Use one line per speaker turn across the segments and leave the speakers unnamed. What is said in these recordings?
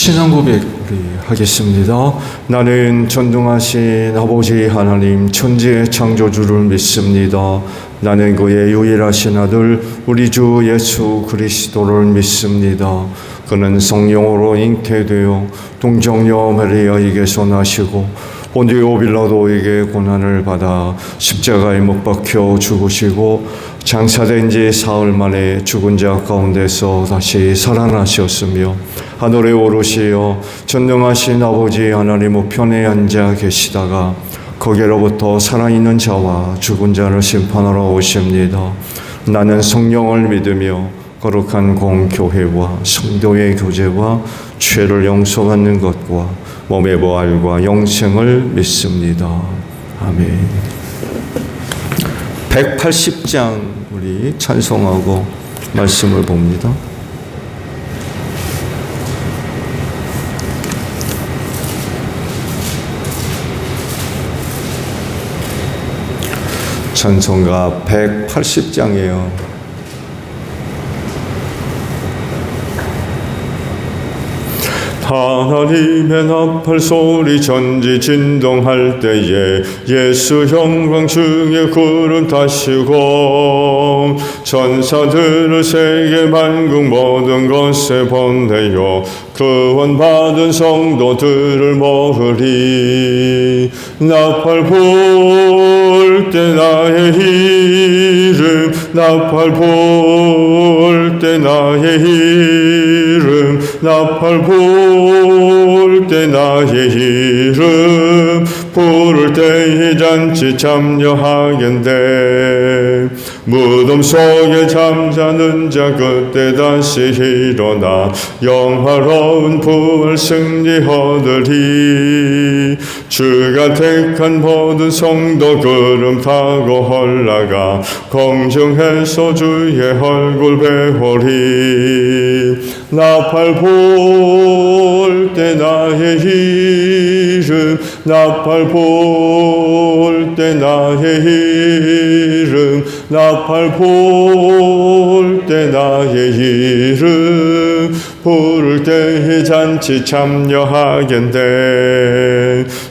신앙 고백 우리 하겠습니다. 나는 전능하신 아버지 하나님 천지의 창조주를 믿습니다. 나는 그의 유일하신 아들 우리 주 예수 그리스도를 믿습니다. 그는 성령으로 잉태되어 동정녀 마리아에게서 나시고 본디오 빌라도에게 고난을 받아 십자가에 못 박혀 죽으시고 장사된 지 사흘 만에 죽은 자 가운데서 다시 살아나셨으며 하늘에 오르시어 전능하신 아버지 하나님 우편에 앉아 계시다가 거기로부터 살아있는 자와 죽은 자를 심판하러 오십니다. 나는 성령을 믿으며 거룩한 공교회와 성도의 교제와 죄를 용서받는 것과 몸의 부활과 영생을 믿습니다. 아멘. 180장 우리 찬송하고 말씀을 봅니다. 찬송가 180장이에요. 하나님의 나팔 소리 전지 진동할 때에 예수 영광 중에 구름 타시고 천사들을 세계 만국 모든 것에 보내어 구원받은 성도들을 모으리. 나팔 불 때 나의 이름 나팔 불 때 나의 이름 나팔 불 때 나의 이름 부를 때에 잔치 참여하겠네. 무덤 속에 잠자는 자 그때 다시 일어나 영화로운 부활 승리 얻으리. 주가 택한 모든 성도 구름 타고 올라가 공중에서 주의 얼굴 배우리. 나팔 불 때 나의 이름 나팔 불 때 나의 이름 나팔 불 때 나의 이름 부를 때에 잔치 참여하겠네.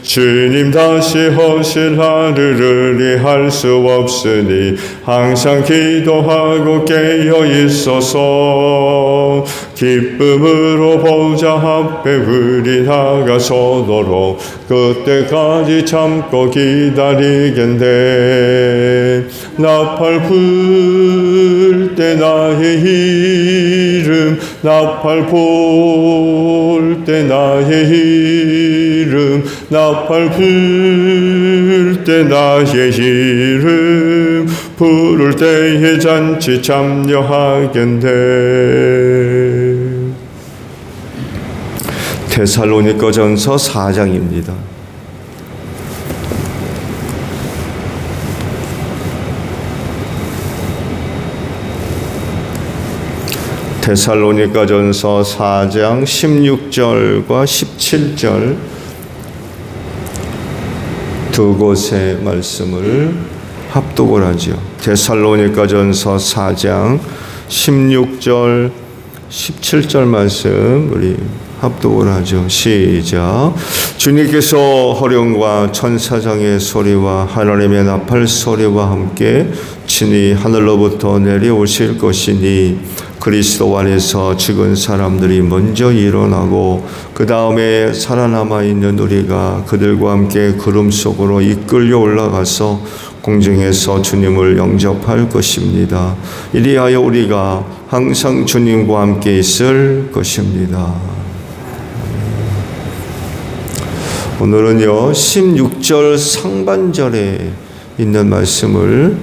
주님 다시 오실 날을 의리할 수 없으니 항상 기도하고 깨어 있어서 기쁨으로 보좌 앞에 우리 나가서도록 그때까지 참고 기다리겠네. 나팔 불 때 나의 이름 나팔 불 때 나의 이름 나팔 불 때 나의 이름 부를 때에 잔치 참여하겠네. 데살로니가전서 4장입니다. 데살로니가전서 4장 16절과 17절 두 곳의 말씀을 합독을 하죠. 데살로니가전서 4장 16절 17절 말씀 우리 합독을 하죠. 시작. 주님께서 호령과 천사장의 소리와 하나님의 나팔 소리와 함께 친히 하늘로부터 내려오실 것이니 그리스도 안에서 죽은 사람들이 먼저 일어나고 그 다음에 살아남아 있는 우리가 그들과 함께 구름 속으로 이끌려 올라가서 공중에서 주님을 영접할 것입니다. 이리하여 우리가 항상 주님과 함께 있을 것입니다. 오늘은요 16절 상반절에 있는 말씀을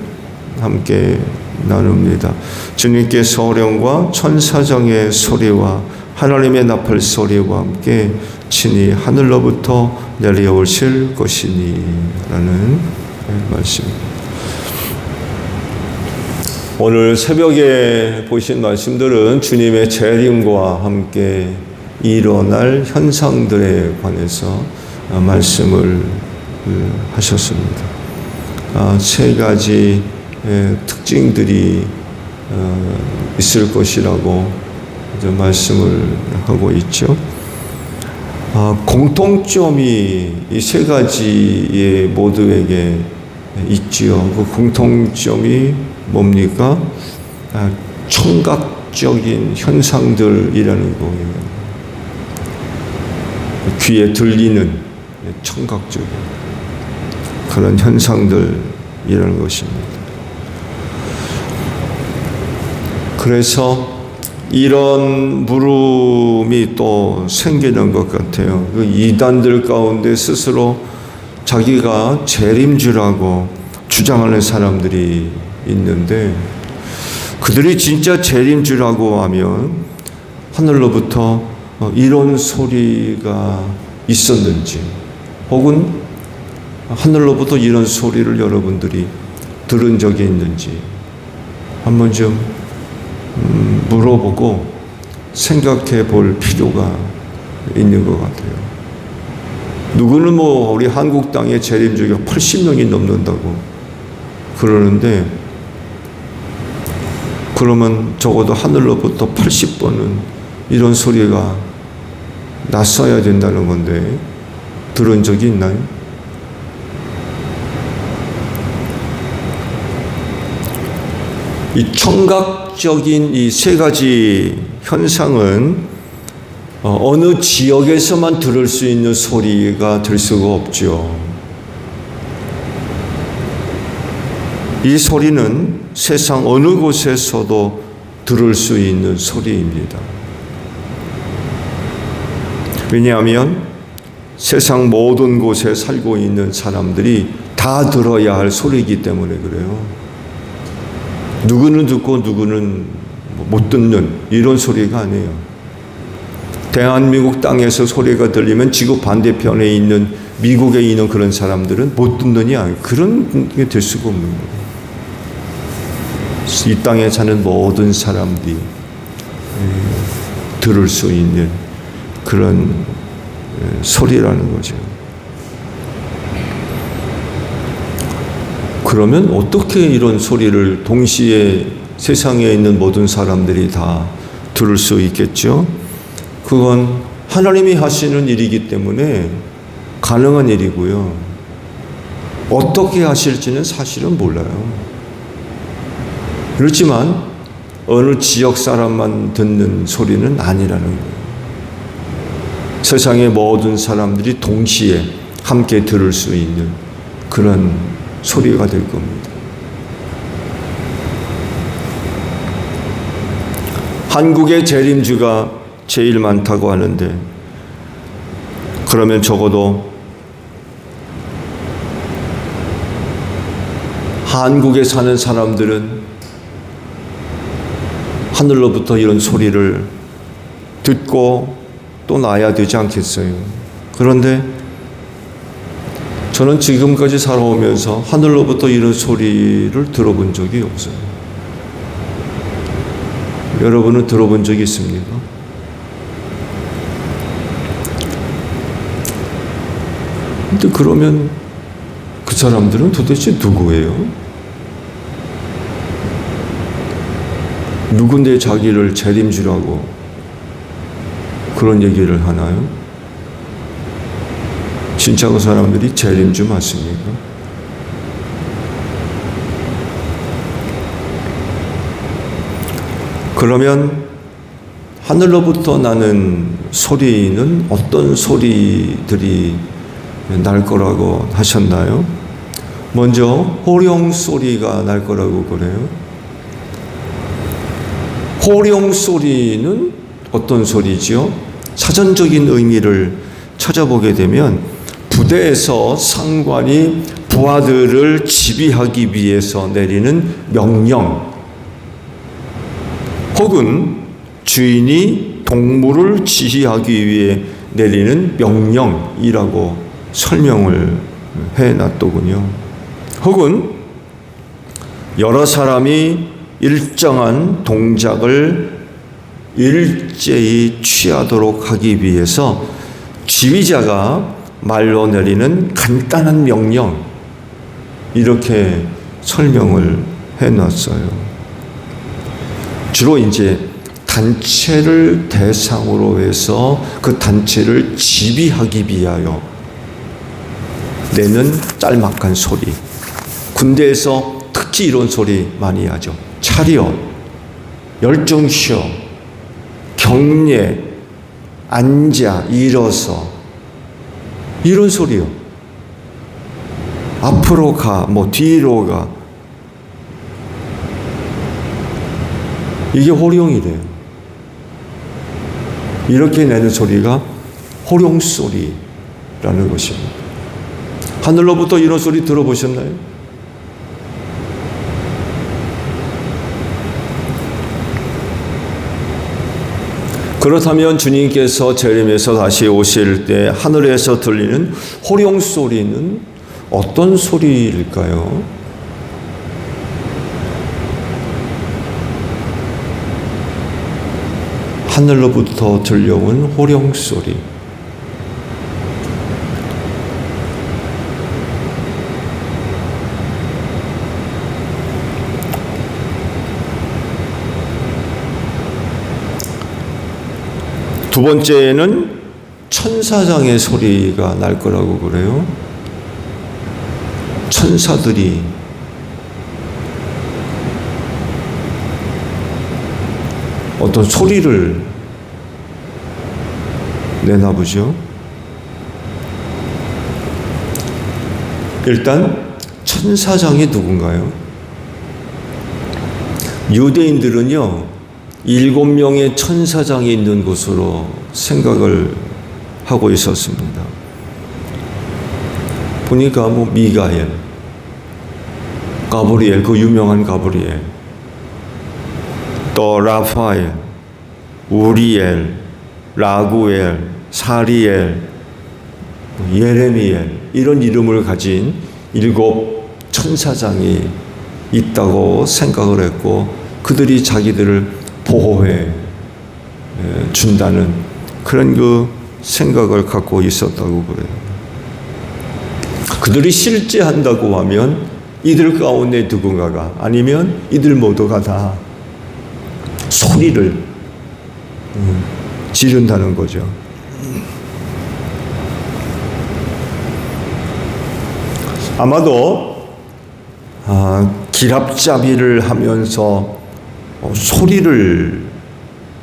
함께 나눕니다. 주님께서 호령과 천사장의 소리와 하나님의 나팔 소리와 함께 친히 하늘로부터 내려오실 것이니 라는 말씀입니다. 오늘 새벽에 보신 말씀들은 주님의 재림과 함께 일어날 현상들에 관해서 말씀을 하셨습니다. 세 가지 특징들이 있을 것이라고 말씀을 하고 있죠. 공통점이 이 세 가지의 모두에게 있지요. 그 공통점이 뭡니까? 청각적인 현상들이라는 거예요. 귀에 들리는 청각적인 그런 현상들이라는 것입니다. 그래서 이런 물음이 또 생기는 것 같아요. 그 이단들 가운데 스스로 자기가 재림주라고 주장하는 사람들이 있는데, 그들이 진짜 재림주라고 하면 하늘로부터 이런 소리가 있었는지, 혹은 하늘로부터 이런 소리를 여러분들이 들은 적이 있는지 한번 좀 물어보고 생각해 볼 필요가 있는 것 같아요. 누구는 우리 한국 땅의 재림주가 80명이 넘는다고 그러는데, 그러면 적어도 하늘로부터 80번은 이런 소리가 났어야 된다는 건데 들은 적이 있나요? 이 청각적인 이 세 가지 현상은 어느 지역에서만 들을 수 있는 소리가 될 수가 없죠. 이 소리는 세상 어느 곳에서도 들을 수 있는 소리입니다. 왜냐하면 세상 모든 곳에 살고 있는 사람들이 다 들어야 할 소리이기 때문에 그래요. 누구는 듣고 누구는 못 듣는 이런 소리가 아니에요. 대한민국 땅에서 소리가 들리면 지구 반대편에 있는 미국에 있는 그런 사람들은 못 듣느니 그런 게 될 수가 없는 거예요. 이 땅에 사는 모든 사람들이 들을 수 있는 그런 소리라는 거죠. 그러면 어떻게 이런 소리를 동시에 세상에 있는 모든 사람들이 다 들을 수 있겠죠? 그건 하나님이 하시는 일이기 때문에 가능한 일이고요. 어떻게 하실지는 사실은 몰라요. 그렇지만 어느 지역 사람만 듣는 소리는 아니라는 거예요. 세상의 모든 사람들이 동시에 함께 들을 수 있는 그런 소리가 될 겁니다. 한국의 재림주가 제일 많다고 하는데, 그러면 적어도 한국에 사는 사람들은 하늘로부터 이런 소리를 듣고 또 나야 되지 않겠어요? 그런데 저는 지금까지 살아오면서 하늘로부터 이런 소리를 들어본 적이 없어요. 여러분은 들어본 적이 있습니까? 근데 그러면 그 사람들은 도대체 누구예요? 누군데 자기를 재림주라고 그런 얘기를 하나요? 진짜 그 사람들이 재림주 맞습니까? 그러면 하늘로부터 나는 소리는 어떤 소리들이 날 거라고 하셨나요? 먼저 호령 소리가 날 거라고 그래요. 호령 소리는 어떤 소리지요? 사전적인 의미를 찾아보게 되면 부대에서 상관이 부하들을 지휘하기 위해서 내리는 명령, 혹은 주인이 동물을 지휘하기 위해 내리는 명령이라고 설명을 해놨더군요. 혹은 여러 사람이 일정한 동작을 일제히 취하도록 하기 위해서 지휘자가 말로 내리는 간단한 명령, 이렇게 설명을 해놨어요. 주로 이제 단체를 대상으로 해서 그 단체를 지휘하기 위하여 내는 짤막한 소리. 군대에서 특히 이런 소리 많이 하죠. 차렷, 열중시어, 경례, 앉아, 일어서, 이런 소리요. 앞으로 가, 뒤로 가. 이게 호령이래요. 이렇게 내는 소리가 호령소리라는 것입니다. 하늘로부터 이런 소리 들어보셨나요? 그렇다면 주님께서 재림에서 다시 오실 때 하늘에서 들리는 호령 소리는 어떤 소리일까요? 하늘로부터 들려온 호령 소리. 두 번째는 천사장의 소리가 날 거라고 그래요. 천사들이 어떤 소리를 내나 보죠. 일단 천사장이 누군가요? 유대인들은요, 7명의 천사장이 있는 곳으로 생각을 하고 있었습니다. 보니까 미가엘, 가브리엘, 그 유명한 가브리엘, 또 라파엘, 우리엘, 라구엘, 사리엘, 예레미엘, 이런 이름을 가진 7 천사장이 있다고 생각을 했고, 그들이 자기들을 보호해 준다는 그런 그 생각을 갖고 있었다고 그래요. 그들이 실제한다고 하면 이들 가운데 누군가가, 아니면 이들 모두가 다 소리를 지른다는 거죠. 아마도 기랍잡이를 하면서 소리를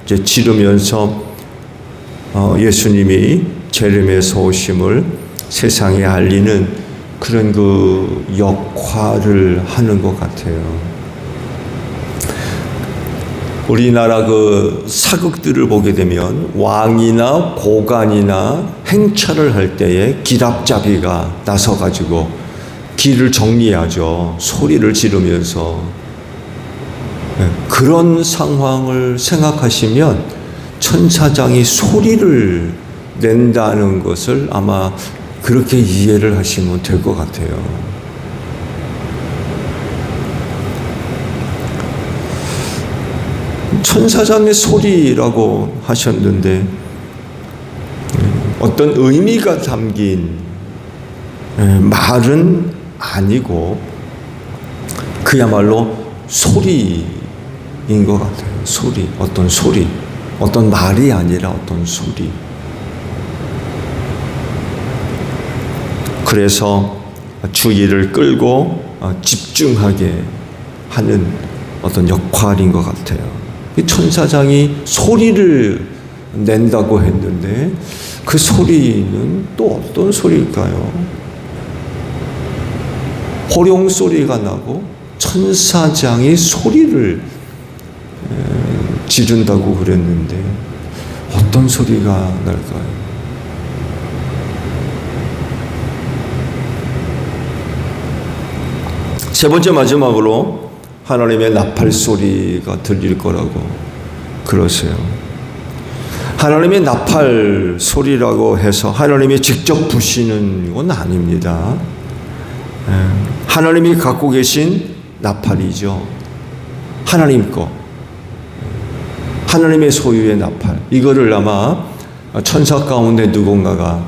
이제 지르면서 예수님이 재림에서 오심을 세상에 알리는 그런 그 역할을 하는 것 같아요. 우리나라 그 사극들을 보게 되면 왕이나 고관이나 행차를 할 때에 기랍잡이가 나서가지고 길을 정리하죠. 소리를 지르면서. 그런 상황을 생각하시면 천사장이 소리를 낸다는 것을 아마 그렇게 이해를 하시면 될 것 같아요. 천사장의 소리라고 하셨는데 어떤 의미가 담긴 말은 아니고 그야말로 소리인 것 같아요. 소리, 어떤 말이 아니라 어떤 소리. 그래서 주의를 끌고 집중하게 하는 어떤 역할인 것 같아요. 천사장이 소리를 낸다고 했는데 그 소리는 또 어떤 소리일까요? 호령 소리가 나고 천사장이 소리를 지른다고 그랬는데 어떤 소리가 날까요? 세 번째 마지막으로 하나님의 나팔 소리가 들릴 거라고 그러세요. 하나님의 나팔 소리라고 해서 하나님이 직접 부시는 건 아닙니다. 하나님이 갖고 계신 나팔이죠. 하나님 거. 하나님의 소유의 나팔. 이거를 아마 천사 가운데 누군가가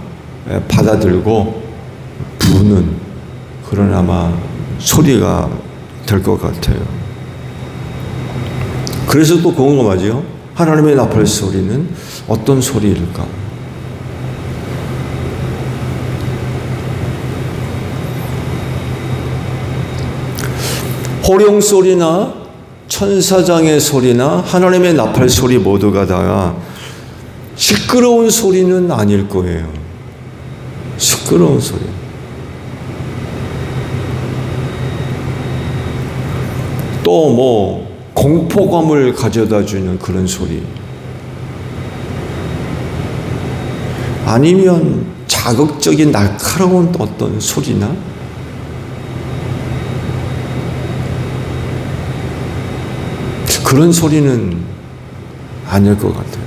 받아들고 부는 그런 아마 소리가 될 것 같아요. 그래서 또 궁금하죠. 하나님의 나팔 소리는 어떤 소리일까? 호령 소리나 천사장의 소리나 하나님의 나팔 소리 모두가 다 시끄러운 소리는 아닐 거예요. 시끄러운 소리. 또 뭐 공포감을 가져다 주는 그런 소리. 아니면 자극적인 날카로운 어떤 소리나 그런 소리는 아닐 것 같아요.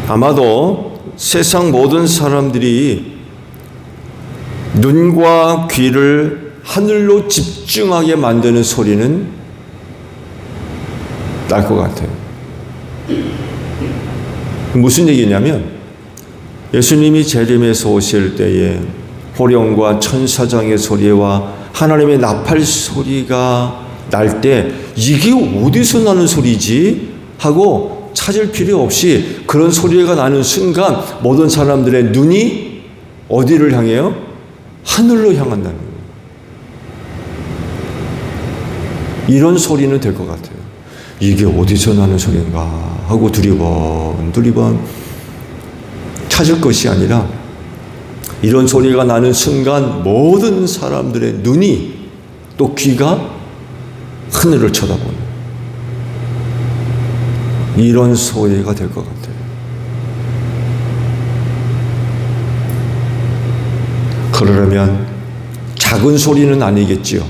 아마도 세상 모든 사람들이 눈과 귀를 하늘로 집중하게 만드는 소리는 날 것 같아요. 무슨 얘기냐면 예수님이 재림에서 오실 때에 호령과 천사장의 소리와 하나님의 나팔 소리가 날 때 이게 어디서 나는 소리지? 하고 찾을 필요 없이 그런 소리가 나는 순간 모든 사람들의 눈이 어디를 향해요? 하늘로 향한다는 거예요. 이런 소리는 될 것 같아요. 이게 어디서 나는 소리인가 하고 두리번 찾을 것이 아니라 이런 소리가 나는 순간 모든 사람들의 눈이 또 귀가 하늘을 쳐다보는 이런 소리가 될 것 같아요. 그러려면 작은 소리는 아니겠지요.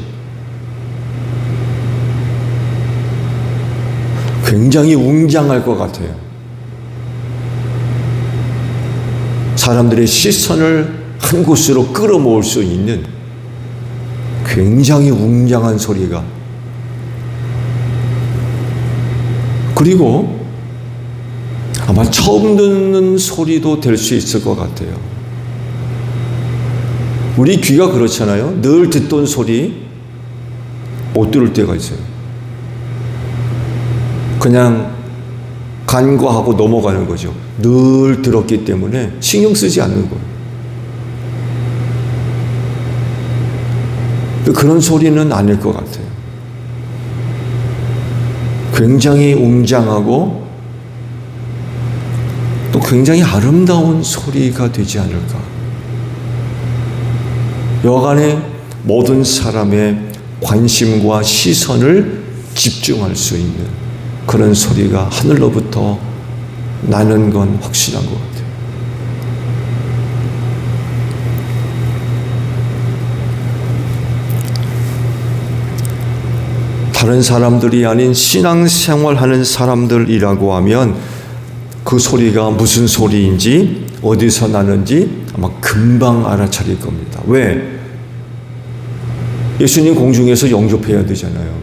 굉장히 웅장할 것 같아요. 사람들의 시선을 한 곳으로 끌어모을 수 있는 굉장히 웅장한 소리가, 그리고 아마 처음 듣는 소리도 될 수 있을 것 같아요. 우리 귀가 그렇잖아요. 늘 듣던 소리 못 들을 때가 있어요. 그냥 간과하고 넘어가는 거죠. 늘 들었기 때문에 신경 쓰지 않는 거예요. 그런 소리는 아닐 것 같아요. 굉장히 웅장하고 또 굉장히 아름다운 소리가 되지 않을까. 여간에 모든 사람의 관심과 시선을 집중할 수 있는 그런 소리가 하늘로부터 나는 건 확실한 것 같아요. 다른 사람들이 아닌 신앙생활하는 사람들이라고 하면 그 소리가 무슨 소리인지 어디서 나는지 아마 금방 알아차릴 겁니다. 왜? 예수님 공중에서 영접해야 되잖아요.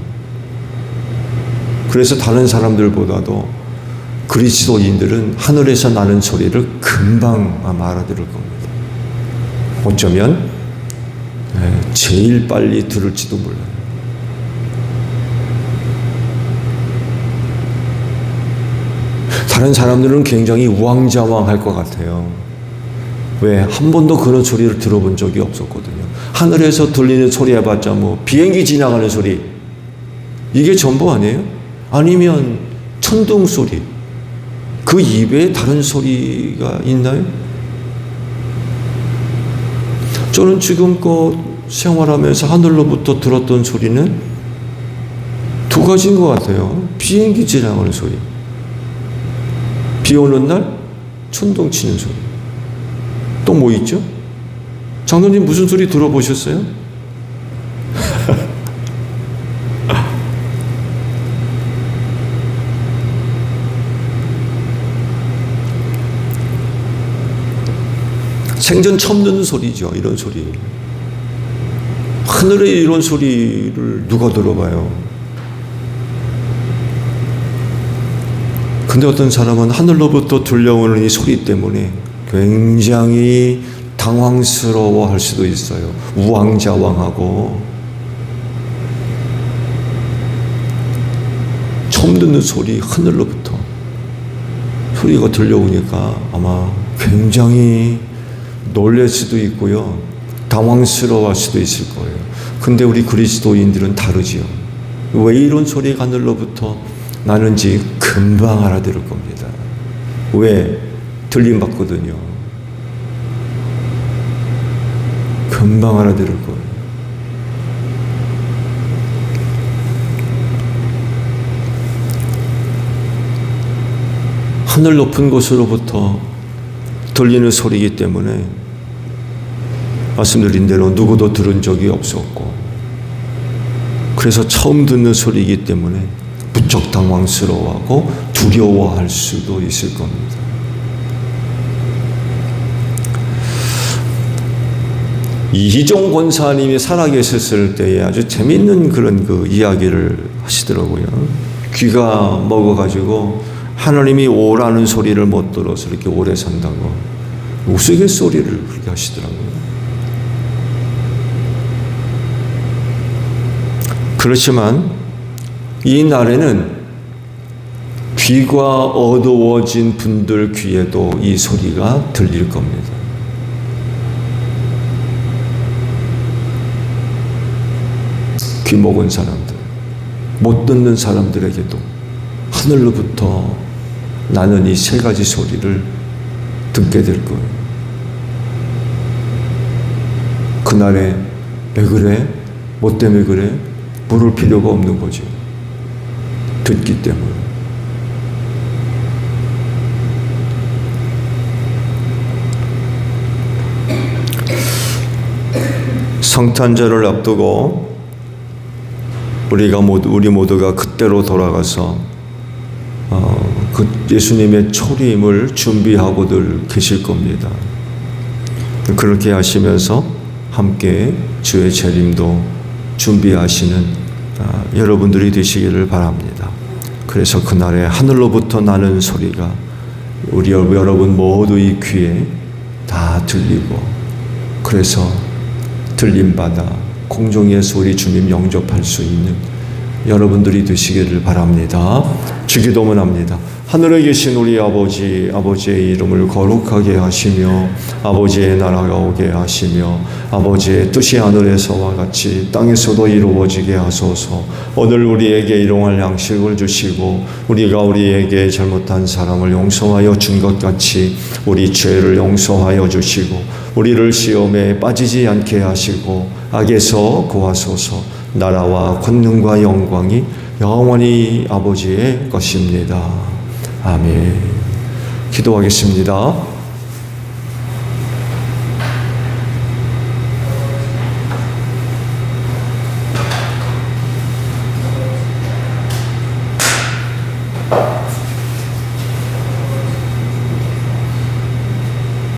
그래서 다른 사람들보다도 그리스도인들은 하늘에서 나는 소리를 금방 아마 알아들을 겁니다. 어쩌면 제일 빨리 들을지도 몰라요. 다른 사람들은 굉장히 우왕좌왕할 것 같아요. 왜? 한 번도 그런 소리를 들어본 적이 없었거든요. 하늘에서 들리는 소리 해봤자 뭐 비행기 지나가는 소리, 이게 전부 아니에요? 아니면 천둥 소리, 그 이외에 다른 소리가 있나요? 저는 지금껏 생활하면서 하늘로부터 들었던 소리는 두 가지인 것 같아요. 비행기 지나가는 소리, 비 오는 날 천둥 치는 소리. 또 뭐 있죠? 장로님 무슨 소리 들어보셨어요? 생전 처음 듣는 소리죠. 이런 소리. 하늘에 이런 소리를 누가 들어봐요? 근데 어떤 사람은 하늘로부터 들려오는 이 소리 때문에 굉장히 당황스러워 할 수도 있어요. 우왕좌왕하고. 처음 듣는 소리, 하늘로부터 소리가 들려오니까 아마 굉장히 놀랄 수도 있고요, 당황스러워할 수도 있을 거예요. 근데 우리 그리스도인들은 다르지요. 왜 이런 소리가 하늘로부터 나는지 금방 알아들을 겁니다. 왜? 들림받거든요. 금방 알아들을 거예요. 하늘 높은 곳으로부터 들리는 소리이기 때문에 말씀드린 대로 누구도 들은 적이 없었고, 그래서 처음 듣는 소리이기 때문에 무척 당황스러워하고 두려워할 수도 있을 겁니다. 이희종 권사님이 살아계셨을 때에 아주 재밌는 그런 그 이야기를 하시더라고요. 귀가 먹어가지고 하나님이 오라는 소리를 못 들어서 이렇게 오래 산다고 우스갯소리를 그렇게 하시더라고요. 그렇지만 이 날에는 귀가 어두워진 분들 귀에도 이 소리가 들릴 겁니다. 귀 먹은 사람들, 못 듣는 사람들에게도 하늘로부터 나는 이 세 가지 소리를 듣게 될 거예요. 그날에 왜 그래? 뭐 때문에 그래? 물을 필요가 없는 거죠. 듣기 때문에. 성탄절을 앞두고 우리 모두가 그때로 돌아가서 그 예수님의 초림을 준비하고들 계실 겁니다. 그렇게 하시면서 함께 주의 재림도 준비하시는 여러분들이 되시기를 바랍니다. 그래서 그날에 하늘로부터 나는 소리가 우리 여러분 모두의 귀에 다 들리고, 그래서 들림받아 공중의 소리 주님 영접할 수 있는 여러분들이 되시기를 바랍니다. 주기도문 합니다. 하늘에 계신 우리 아버지, 아버지의 이름을 거룩하게 하시며 아버지의 나라가 오게 하시며 아버지의 뜻이 하늘에서와 같이 땅에서도 이루어지게 하소서. 오늘 우리에게 일용할 양식을 주시고 우리가 우리에게 잘못한 사람을 용서하여 준 것 같이 우리 죄를 용서하여 주시고 우리를 시험에 빠지지 않게 하시고 악에서 구하소서. 나라와 권능과 영광이 영원히 아버지의 것입니다. 아멘. 기도하겠습니다.